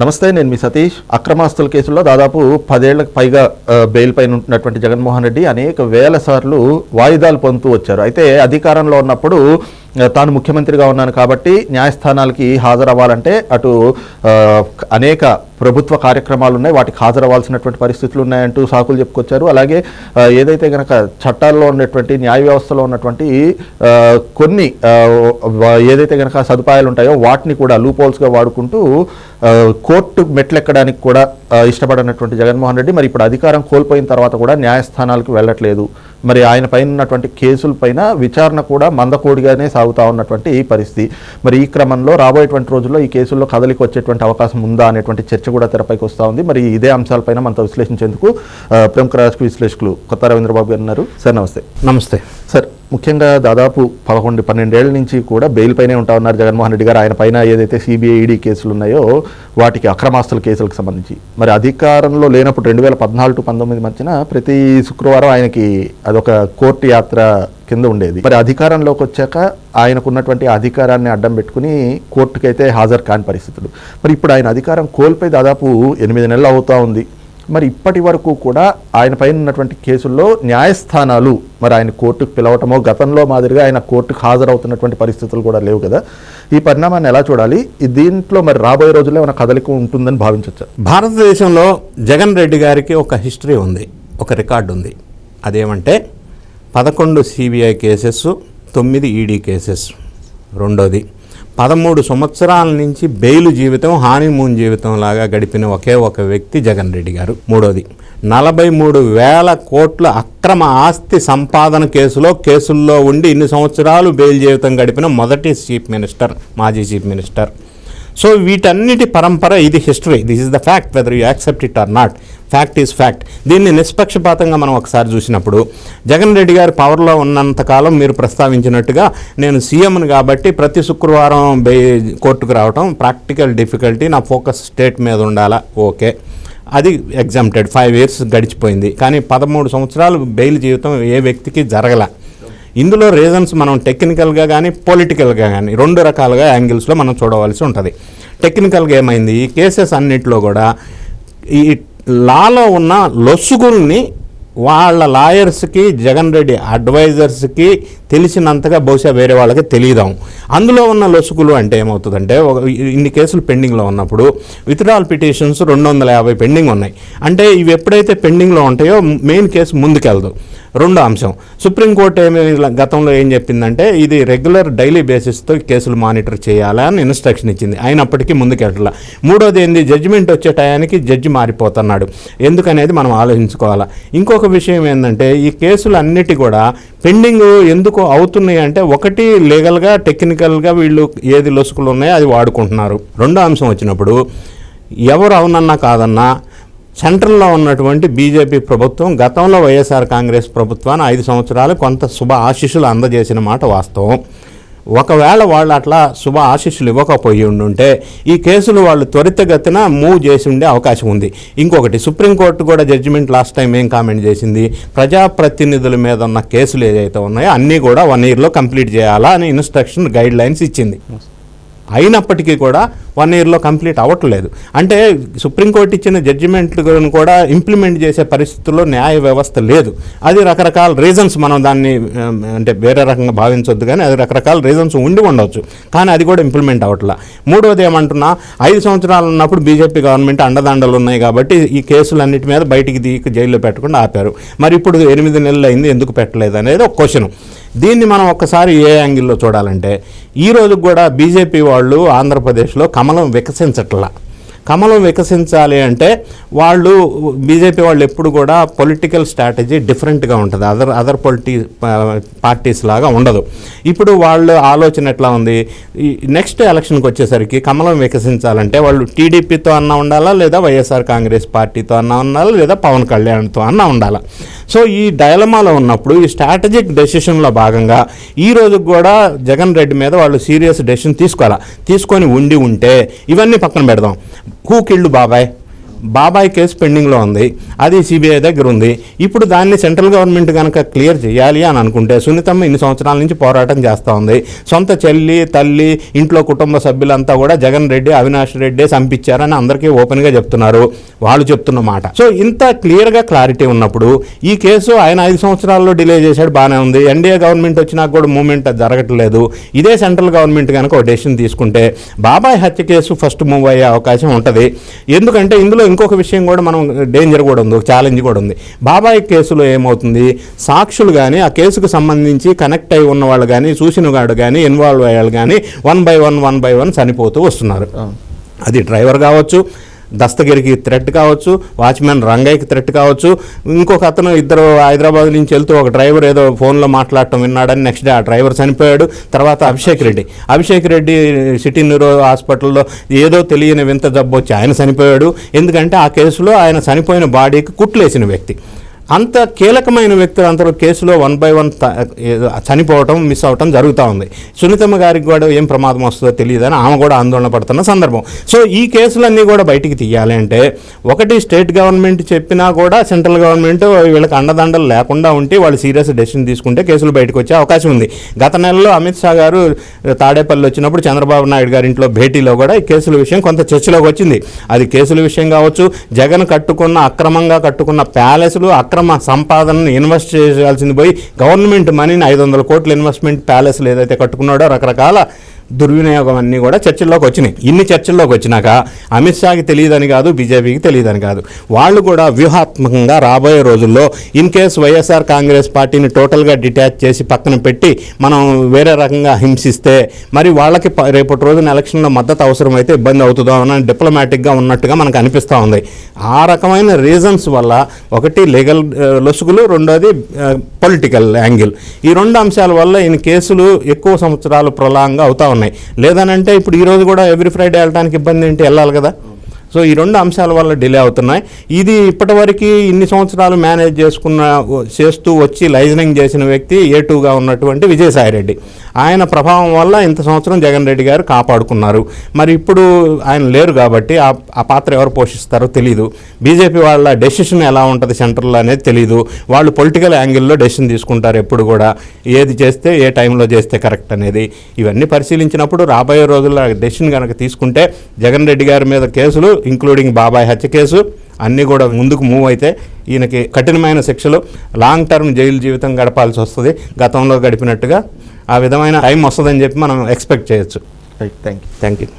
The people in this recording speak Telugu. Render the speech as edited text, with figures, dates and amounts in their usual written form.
నమస్తే, నేను మీ సతీష్. అక్రమాస్తుల కేసుల్లో దాదాపు 10 ఏళ్లకు పైగా బెయిల్ పైన ఉన్నటువంటి జగన్మోహన్ రెడ్డి అనేక వేల సార్లు వాయిదాలు పొందుతూ వచ్చారు. అయితే అధికారంలో ఉన్నప్పుడు తాను ముఖ్యమంత్రిగా ఉన్నాను కాబట్టి న్యాయస్థానాలకి హాజరవ్వాలంటే అటు అనేక ప్రభుత్వ కార్యక్రమాలు ఉన్నాయి, వాటికి హాజరవ్వాల్సినటువంటి పరిస్థితులు ఉన్నాయంటూ సాకులు చెప్పుకొచ్చారు. అలాగే ఏదైతే కనుక చట్టాల్లో ఉన్నటువంటి న్యాయ వ్యవస్థలో ఉన్నటువంటి కొన్ని ఏదైతే కనుక సదుపాయాలు ఉంటాయో వాటిని కూడా లూపోల్స్గా వాడుకుంటూ కోర్టు మెట్లెక్కడానికి కూడా ఇష్టపడినటువంటి జగన్మోహన్ రెడ్డి మరి ఇప్పుడు అధికారం కోల్పోయిన తర్వాత కూడా న్యాయస్థానాలకు వెళ్ళట్లేదు. మరి ఆయన పైన ఉన్నటువంటి కేసులపైన విచారణ కూడా మందకోడిగానే సాగుతూ ఉన్నటువంటి ఈ పరిస్థితి. మరి ఈ క్రమంలో రాబోయేటువంటి రోజుల్లో ఈ కేసుల్లో కదలికి వచ్చేటువంటి అవకాశం ఉందా అనేటువంటి చర్చ కూడా తెరపైకి వస్తూ ఉంది. మరి ఇదే అంశాలపైన మనతో విశ్లేషించేందుకు ప్రముఖ రాజకీయ విశ్లేషకులు కొత్త రవీంద్రబాబు గారు ఉన్నారు. సార్ నమస్తే. నమస్తే సార్. ముఖ్యంగా దాదాపు 11-12 ఏళ్ల నుంచి కూడా బెయిల్ పైనే ఉంటా ఉన్నారు జగన్మోహన్ రెడ్డి గారు. ఆయన పైన ఏదైతే సిబిఐ ఈడీ కేసులు ఉన్నాయో వాటికి అక్రమాస్తుల కేసులకు సంబంధించి మరి అధికారంలో లేనప్పుడు 2014-19 మధ్యన ప్రతి శుక్రవారం ఆయనకి అదొక కోర్టు యాత్ర కింద ఉండేది. మరి అధికారంలోకి వచ్చాక ఆయనకున్నటువంటి అధికారాన్ని అడ్డం పెట్టుకుని కోర్టుకైతే హాజరు కాని పరిస్థితులు. మరి ఇప్పుడు ఆయన అధికారం కోల్పోయి దాదాపు 8 నెలలు అవుతూ ఉంది. మరి ఇప్పటి వరకు కూడా ఆయన పైన ఉన్నటువంటి కేసుల్లో న్యాయస్థానాలు మరి ఆయన కోర్టుకు పిలవటమో గతంలో మాదిరిగా ఆయన కోర్టుకు హాజరవుతున్నటువంటి పరిస్థితులు కూడా లేవు కదా. ఈ పరిణామాన్ని ఎలా చూడాలి? దీంట్లో మరి రాబోయే రోజుల్లో ఏమైనా కదలిక ఉంటుందని భావించవచ్చు? భారతదేశంలో జగన్ రెడ్డి గారికి ఒక హిస్టరీ ఉంది, ఒక రికార్డు ఉంది. అదేమంటే 11 సిబిఐ కేసెస్, 9 ఈడీ కేసెస్. రెండోది 13 సంవత్సరాల నుంచి బెయిల్ జీవితం హానీమూన్ జీవితం లాగా గడిపిన ఒకే ఒక వ్యక్తి జగన్ రెడ్డి గారు. మూడోది 43,000 కోట్ల అక్రమ ఆస్తి సంపాదన కేసుల్లో ఉండి ఇన్ని సంవత్సరాలు బెయిల్ జీవితం గడిపిన మొదటి చీఫ్ మినిస్టర్, మాజీ చీఫ్ మినిస్టర్. సో వీటన్నిటి పరంపర, ఇది history. This is the fact, whether you accept it or not. Fact is fact. దీన్ని నిష్పక్షపాతంగా మనం ఒకసారి చూసినప్పుడు జగన్ రెడ్డి గారు పవర్లో ఉన్నంతకాలం మీరు ప్రస్తావించినట్టుగా నేను సీఎంని కాబట్టి ప్రతి శుక్రవారం కోర్టుకు రావటం ప్రాక్టికల్ డిఫికల్టీ, నా ఫోకస్ స్టేట్ మీద ఉండాలా, ఓకే, అది ఎగ్జామ్టెడ్. 5 years గడిచిపోయింది. కానీ 13 సంవత్సరాలు బెయిల్ జీవితం ఏ వ్యక్తికి జరగల. ఇందులో రీజన్స్ మనం టెక్నికల్గా కానీ పొలిటికల్గా కానీ 2 రకాలుగా యాంగిల్స్లో మనం చూడవలసి ఉంటుంది. టెక్నికల్గా ఏమైంది, ఈ కేసెస్ అన్నింటిలో కూడా ఈ లాలో ఉన్న లొసుగుల్ని వాళ్ళ లాయర్స్కి, జగన్ రెడ్డి అడ్వైజర్స్కి తెలిసినంతగా బహుశా వేరే వాళ్ళకి తెలియదాం. అందులో ఉన్న లొసుగులు అంటే ఏమవుతుందంటే, ఇన్ని కేసులు పెండింగ్లో ఉన్నప్పుడు విత్డ్రావల్ పిటిషన్స్ 250 పెండింగ్ ఉన్నాయి. అంటే ఇవి ఎప్పుడైతే పెండింగ్లో ఉంటాయో మెయిన్ కేసు ముందుకెళ్దు. రెండో అంశం, సుప్రీంకోర్టు గతంలో ఏం చెప్పిందంటే ఇది రెగ్యులర్ డైలీ బేసిస్తో కేసులు మానిటర్ చేయాలా అని ఇన్స్ట్రక్షన్ ఇచ్చింది. అయినప్పటికీ ముందుకెళ్ళాల. మూడోది ఏంది, జడ్జిమెంట్ వచ్చే టయానికి జడ్జి మారిపోతున్నాడు. ఎందుకనేది మనం ఆలోచించుకోవాలా. ఇంకొక విషయం ఏంటంటే, ఈ కేసులు అన్నిటి కూడా పెండింగ్ ఎందుకు అవుతున్నాయి అంటే, ఒకటి లీగల్గా, టెక్నికల్గా వీళ్ళు ఏది లొసుకులు ఉన్నాయో అది వాడుకుంటున్నారు. రెండో అంశం వచ్చినప్పుడు ఎవరు అవునన్నా కాదన్నా సెంట్రల్లో ఉన్నటువంటి బీజేపీ ప్రభుత్వం గతంలో వైఎస్ఆర్ కాంగ్రెస్ ప్రభుత్వాన్ని 5 సంవత్సరాలు కొంత శుభ ఆశీస్సులు అందజేసిన మాట వాస్తవం. ఒకవేళ వాళ్ళు అట్లా శుభ ఆశీస్సులు ఇవ్వకపోయి ఉండుంటే ఈ కేసులు వాళ్ళు త్వరితగతిన మూవ్ చేసి ఉండే అవకాశం ఉంది. ఇంకొకటి, సుప్రీంకోర్టు కూడా జడ్జిమెంట్ లాస్ట్ టైం ఏం కామెంట్ చేసింది, ప్రజాప్రతినిధుల మీద ఉన్న కేసులు ఏదైతే ఉన్నాయో అన్నీ కూడా 1 yearలో కంప్లీట్ చేయాలా అని ఇన్స్ట్రక్షన్ గైడ్ లైన్స్ ఇచ్చింది. అయినప్పటికీ కూడా 1 yearలో కంప్లీట్ అవ్వట్లేదు. అంటే సుప్రీంకోర్టు ఇచ్చిన జడ్జిమెంట్లను కూడా ఇంప్లిమెంట్ చేసే పరిస్థితుల్లో న్యాయ వ్యవస్థ లేదు. అది రకరకాల రీజన్స్, మనం దాన్ని అంటే వేరే రకంగా భావించొద్దు, కానీ అది రకరకాల రీజన్స్ ఉండి ఉండవచ్చు. కానీ అది కూడా ఇంప్లిమెంట్ అవ్వట్లా. మూడోది ఏమంటున్నా, 5 సంవత్సరాలు ఉన్నప్పుడు బీజేపీ గవర్నమెంట్ అండదండలు ఉన్నాయి కాబట్టి ఈ కేసులన్నిటి మీద బయటికి దిగి జైల్లో పెట్టకుండా ఆపారు. మరి ఇప్పుడు 8 నెలలు అయింది, ఎందుకు పెట్టలేదు అనేది ఒక క్వశ్చన్. దీన్ని మనం ఒక్కసారి ఏ యాంగిల్లో చూడాలంటే, ఈరోజు కూడా బీజేపీ వాళ్ళు ఆంధ్రప్రదేశ్లో కమలం వికసించట్లా. కమలం వికసించాలి అంటే వాళ్ళు, బీజేపీ వాళ్ళు ఎప్పుడు కూడా పొలిటికల్ స్ట్రాటజీ డిఫరెంట్గా ఉంటుంది, అదర్ పార్టీస్ లాగా ఉండదు. ఇప్పుడు వాళ్ళ ఆలోచన ఎట్లా ఉంది, ఈ నెక్స్ట్ ఎలక్షన్కి వచ్చేసరికి కమలం వికసించాలంటే వాళ్ళు టీడీపీతో అన్నా ఉండాలా, లేదా వైఎస్ఆర్ కాంగ్రెస్ పార్టీతో అన్నా ఉండాలా, లేదా పవన్ కళ్యాణ్తో అన్నా ఉండాలా. సో ఈ డైలమాలో ఉన్నప్పుడు ఈ స్ట్రాటజిక్ డెసిషన్లో భాగంగా ఈ రోజు కూడా జగన్ రెడ్డి మీద వాళ్ళు సీరియస్ డెసిషన్ తీసుకొని ఉంటే ఇవన్నీ పక్కన పెడదాం. హూ కిల్డ్ బాబాయ్, బాబాయ్ కేసు పెండింగ్లో ఉంది, అది సిబిఐ దగ్గర ఉంది. ఇప్పుడు దాన్ని సెంట్రల్ గవర్నమెంట్ కనుక క్లియర్ చేయాలి అని అనుకుంటే, సునీతమ్మ ఇన్ని సంవత్సరాల నుంచి పోరాటం చేస్తూ ఉంది. సొంత చెల్లి, తల్లి, ఇంట్లో కుటుంబ సభ్యులంతా కూడా జగన్ రెడ్డి, అవినాష్ రెడ్డి చంపించారని అందరికీ ఓపెన్గా చెప్తున్నారు, వాళ్ళు చెప్తున్న మాట. సో ఇంత క్లియర్గా క్లారిటీ ఉన్నప్పుడు ఈ కేసు ఆయన 5 సంవత్సరాల్లో డిలే చేశాడు, బాగానే ఉంది. ఎన్డీఏ గవర్నమెంట్ వచ్చినా కూడా మూవ్మెంట్ జరగట్లేదు. ఇదే సెంట్రల్ గవర్నమెంట్ కనుక ఒక డెసిషన్ తీసుకుంటే బాబాయ్ హత్య కేసు ఫస్ట్ మూవ్ అయ్యే అవకాశం ఉంటుంది. ఎందుకంటే ఇందులో ఇంకొక విషయం కూడా మనం డేంజర్ కూడా ఉంది, ఒక ఛాలెంజ్ కూడా ఉంది. బాబాయ్ కేసులో ఏమవుతుంది, సాక్షులు కానీ ఆ కేసుకు సంబంధించి కనెక్ట్ అయి ఉన్న వాళ్ళు కానీ, చూసిన వాడు కానీ, ఇన్వాల్వ్ అయ్యాళ్ళు కానీ వన్ బై వన్ చనిపోతూ వస్తున్నారు. అది డ్రైవర్ కావచ్చు, దస్తగిరికి థ్రెట్ కావచ్చు, వాచ్మెన్ రంగయ్యకి థ్రెట్ కావచ్చు, ఇంకొక అతను ఇద్దరు హైదరాబాద్ నుంచి వెళ్తూ ఒక డ్రైవర్ ఏదో ఫోన్లో మాట్లాడటం విన్నాడని నెక్స్ట్ డే ఆ డ్రైవర్ చనిపోయాడు. తర్వాత అభిషేక్ రెడ్డి సిటీ న్యూరో హాస్పిటల్లో ఏదో తెలియని వింత జబ్బు వచ్చి ఆయన చనిపోయాడు. ఎందుకంటే ఆ కేసులో ఆయన చనిపోయిన బాడీకి కుట్లేసిన వ్యక్తి. అంత కీలకమైన వ్యక్తులు అందరూ కేసులో 1 by 1 చనిపోవటం, మిస్ అవటం జరుగుతూ ఉంది. సునీతమ్మ గారికి కూడా ఏం ప్రమాదం వస్తుందో తెలియదని ఆమె కూడా ఆందోళన పడుతున్న సందర్భం. సో ఈ కేసులన్నీ కూడా బయటికి తీయాలి అంటే, ఒకటి స్టేట్ గవర్నమెంట్ చెప్పినా కూడా సెంట్రల్ గవర్నమెంట్ వీళ్ళకి అండదండలు లేకుండా ఉంటే వాళ్ళు సీరియస్ డెసిషన్ తీసుకుంటే కేసులు బయటకు వచ్చే అవకాశం ఉంది. గత నెలలో అమిత్ షా గారు తాడేపల్లి వచ్చినప్పుడు చంద్రబాబు నాయుడు గారి ఇంట్లో భేటీలో కూడా ఈ కేసుల విషయం కొంత చర్చలోకి వచ్చింది. అది కేసుల విషయం కావచ్చు, జగన్ అక్రమంగా కట్టుకున్న ప్యాలెస్లు, అక్రమ సంపాదనను ఇన్వెస్ట్ చేయాల్సింది పోయి గవర్నమెంట్ మనీని 500 కోట్ల ఇన్వెస్ట్మెంట్ ప్యాలెస్లు ఏదైతే కట్టుకున్నాడో, రకరకాల దుర్వినియోగం అన్నీ కూడా చర్చల్లోకి వచ్చినాయి. ఇన్ని చర్చల్లోకి వచ్చినాక అమిత్ షాకి తెలియదని కాదు, బీజేపీకి తెలియదని కాదు, వాళ్ళు కూడా వ్యూహాత్మకంగా రాబోయే రోజుల్లో ఇన్ కేస్ వైఎస్ఆర్ కాంగ్రెస్ పార్టీని టోటల్గా డిటాచ్ చేసి పక్కన పెట్టి మనం వేరే రకంగా హింసిస్తే మరి వాళ్ళకి రేపటి రోజున ఎలక్షన్లో మద్దతు అవసరమైతే ఇబ్బంది అవుతుందో అని డిప్లొమాటిక్గా ఉన్నట్టుగా మనకు అనిపిస్తూ ఉంది. ఆ రకమైన రీజన్స్ వల్ల ఒకటి లీగల్ లొసుగులు, రెండోది పొలిటికల్ యాంగిల్, ఈ 2 అంశాల వల్ల ఈయన కేసులు ఎక్కువ సంవత్సరాలు ప్రొలాంగ్గా అవుతా ఉన్నాయి. లేదనంటే ఇప్పుడు ఈరోజు కూడా ఎవ్రీ ఫ్రైడే వెళ్ళడానికి ఇబ్బంది ఏంటి, వెళ్ళాలి కదా. సో ఈ 2 అంశాల వల్ల డిలే అవుతున్నాయి. ఇది ఇప్పటివరకు ఇన్ని సంవత్సరాలు మేనేజ్ చేస్తూ వచ్చి లైజనింగ్ చేసిన వ్యక్తి A2గా ఉన్నటువంటి విజయసాయిరెడ్డి, ఆయన ప్రభావం వల్ల ఇంత సంవత్సరం జగన్ రెడ్డి గారు కాపాడుకున్నారు. మరి ఇప్పుడు ఆయన లేరు కాబట్టి ఆ పాత్ర ఎవరు పోషిస్తారో తెలీదు. బీజేపీ వాళ్ళ డెసిషన్ ఎలా ఉంటుంది సెంట్రల్లో అనేది తెలీదు. వాళ్ళు పొలిటికల్ యాంగిల్లో డెసిషన్ తీసుకుంటారు ఎప్పుడు కూడా, ఏది చేస్తే ఏ టైంలో చేస్తే కరెక్ట్ అనేది. ఇవన్నీ పరిశీలించినప్పుడు రాబోయే రోజుల్లో డెసిషన్ కనుక తీసుకుంటే జగన్ రెడ్డి గారి మీద కేసులు ఇంక్లూడింగ్ బాబాయ్ హత్య కేసు అన్నీ కూడా ముందుకు మూవ్ అయితే ఈయనకి కఠినమైన శిక్షలు, లాంగ్ టర్మ్ జైలు జీవితం గడపాల్సి వస్తుంది. గతంలో గడిపినట్టుగా ఆ విధమైన టైం వస్తుందని చెప్పి మనం ఎక్స్పెక్ట్ చేయొచ్చు. Thank you.